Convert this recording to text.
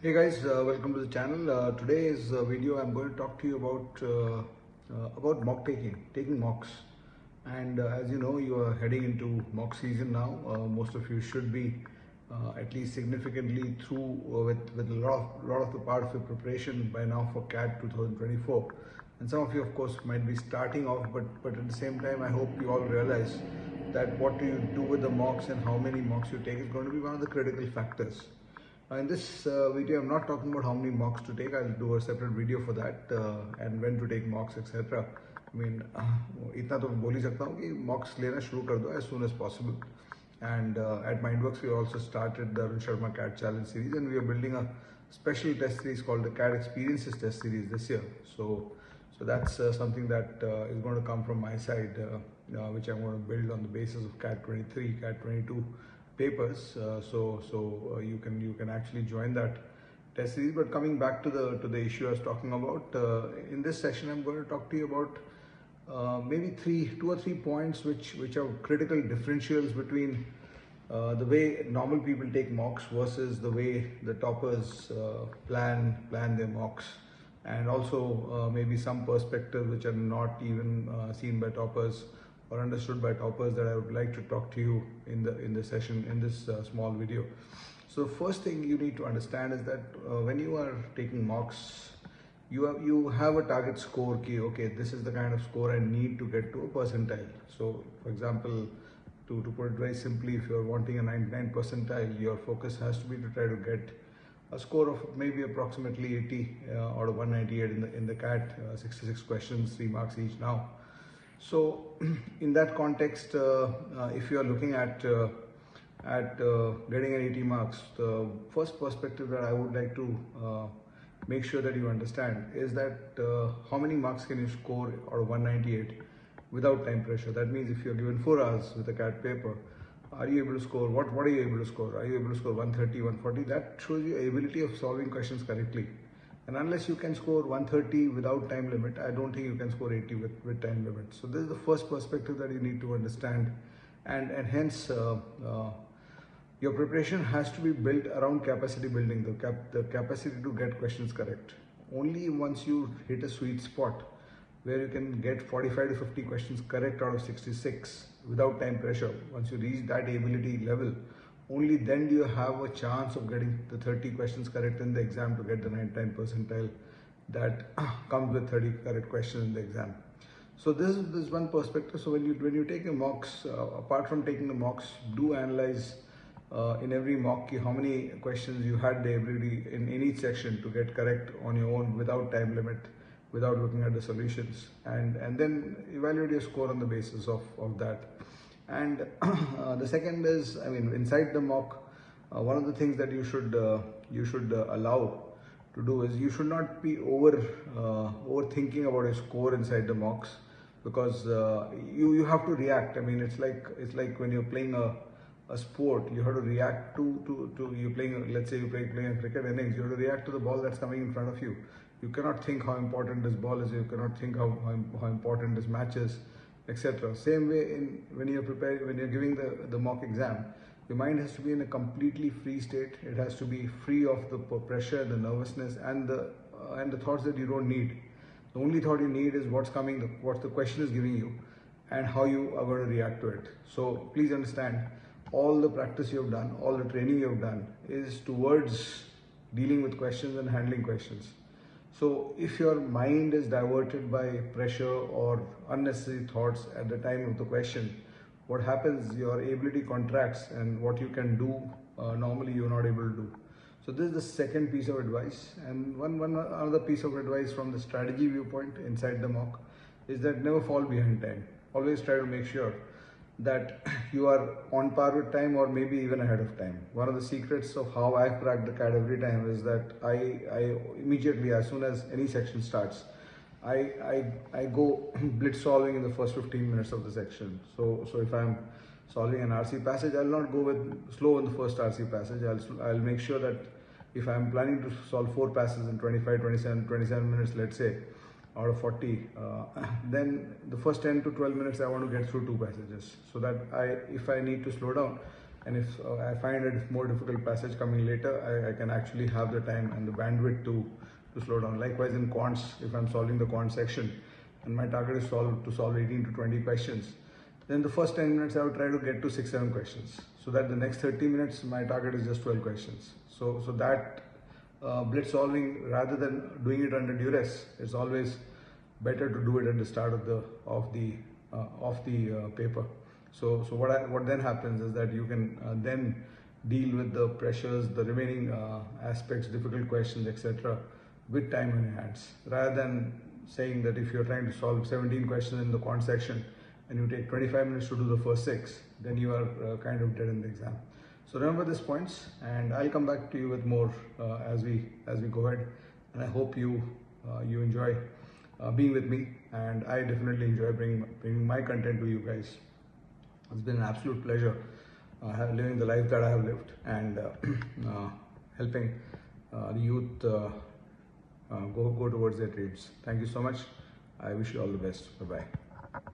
Hey guys, welcome to the channel. Today's video I'm going to talk to you about mock taking mocks. And as you know, you are heading into mock season now. Most of you should be at least significantly through with a lot of the part of your preparation by now for CAT 2024. And some of you, of course, might be starting off, but at the same time, I hope you all realize that what do you do with the mocks and how many mocks you take is going to be one of the critical factors. In this video, I'm not talking about how many mocks to take. I'll do a separate video for that and when to take mocks, etc. I mean, इतना तो बोल ही सकता हूँ कि mocks लेना शुरू कर दो as soon as possible. And at Mindworks, we also started the Arun Sharma CAT Challenge series, and we are building a special test series called the CAT Experiences Test Series this year. So that's something that is going to come from my side, which I'm going to build on the basis of CAT 23, CAT 22 papers. So you can actually join that test series. But coming back to the issue I was talking about, in this session I'm going to talk to you about maybe two or three points which are critical differentials between the way normal people take mocks versus the way the toppers plan their mocks, and also maybe some perspectives which are not even seen by toppers or understood by toppers that I would like to talk to you in the session, in this small video. So first thing you need to understand is that when you are taking mocks, you have a target score. Okay, this is the kind of score I need to get to a percentile. So for example, to put it very simply, if you're wanting a 99 percentile, your focus has to be to try to get a score of maybe approximately 80 out of 198 in the CAT, 66 questions, 3 marks each now. So in that context, if you are looking at getting an 80 marks, the first perspective that I would like to make sure that you understand is that how many marks can you score out of 198 without time pressure. That means if you're given 4 hours with a CAT paper, are you able to score, what are you able to score? Are you able to score 130, 140? That shows you ability of solving questions correctly. And unless you can score 130 without time limit, I don't think you can score 80 with time limit. So this is the first perspective that you need to understand. And hence, your preparation has to be built around capacity building, the capacity to get questions correct. Only once you hit a sweet spot where you can get 45 to 50 questions correct out of 66 without time pressure, once you reach that ability level, only then do you have a chance of getting the 30 questions correct in the exam to get the 99 percentile that comes with 30 correct questions in the exam. So this is one perspective. So when you take your mocks, apart from taking the mocks, do analyze in every mock how many questions you had the ability in each section to get correct on your own without time limit, without looking at the solutions, and then evaluate your score on the basis of that. And the second is, I mean, inside the mock, one of the things that you should allow to do is you should not be overthinking about your score inside the mocks, because you have to react. I mean, it's like when you're playing a sport, you have to react to you're playing. Let's say you're playing a cricket innings, you have to react to the ball that's coming in front of you. You cannot think how important this ball is. You cannot think how important this match is, etc. Same way when you're preparing, when you're giving the mock exam, your mind has to be in a completely free state. It has to be free of the pressure, the nervousness, and the thoughts that you don't need. The only thought you need is what's coming, what the question is giving you, and how you are going to react to it. So please understand, all the practice you have done, all the training you have done is towards dealing with questions and handling questions. So if your mind is diverted by pressure or unnecessary thoughts at the time of the question, what happens, your ability contracts, and what you can do normally you're not able to do. So this is the second piece of advice. And one other piece of advice from the strategy viewpoint inside the mock is that never fall behind time. Always try to make sure that you are on par with time or maybe even ahead of time. One of the secrets of how I've cracked the CAT every time is that I immediately, as soon as any section starts, I go blitz solving in the first 15 minutes of the section. So if I'm solving an RC passage, I'll not go with slow in the first RC passage. I'll make sure that if I'm planning to solve 4 passages in 27 minutes, let's say, out of 40, then the first 10 to 12 minutes I want to get through 2 passages, so that if I need to slow down, and if I find a more difficult passage coming later, I can actually have the time and the bandwidth to slow down. Likewise in quants, if I'm solving the quant section and my target is to solve 18 to 20 questions, then the first 10 minutes I would try to get to 6-7 questions, so that the next 30 minutes my target is just 12 questions. So that blitz solving, rather than doing it under duress, it's always better to do it at the start of the paper. So what then happens is that you can then deal with the pressures, the remaining aspects, difficult questions, etc., with time on your hands, rather than saying that if you're trying to solve 17 questions in the quant section and you take 25 minutes to do the first 6, then you are kind of dead in the exam. So remember these points, and I'll come back to you with more as we go ahead. And I hope you enjoy being with me, and I definitely enjoy bringing my content to you guys. It's been an absolute pleasure living the life that I have lived, and helping the youth go towards their dreams. Thank you so much. I wish you all the best. Bye-bye.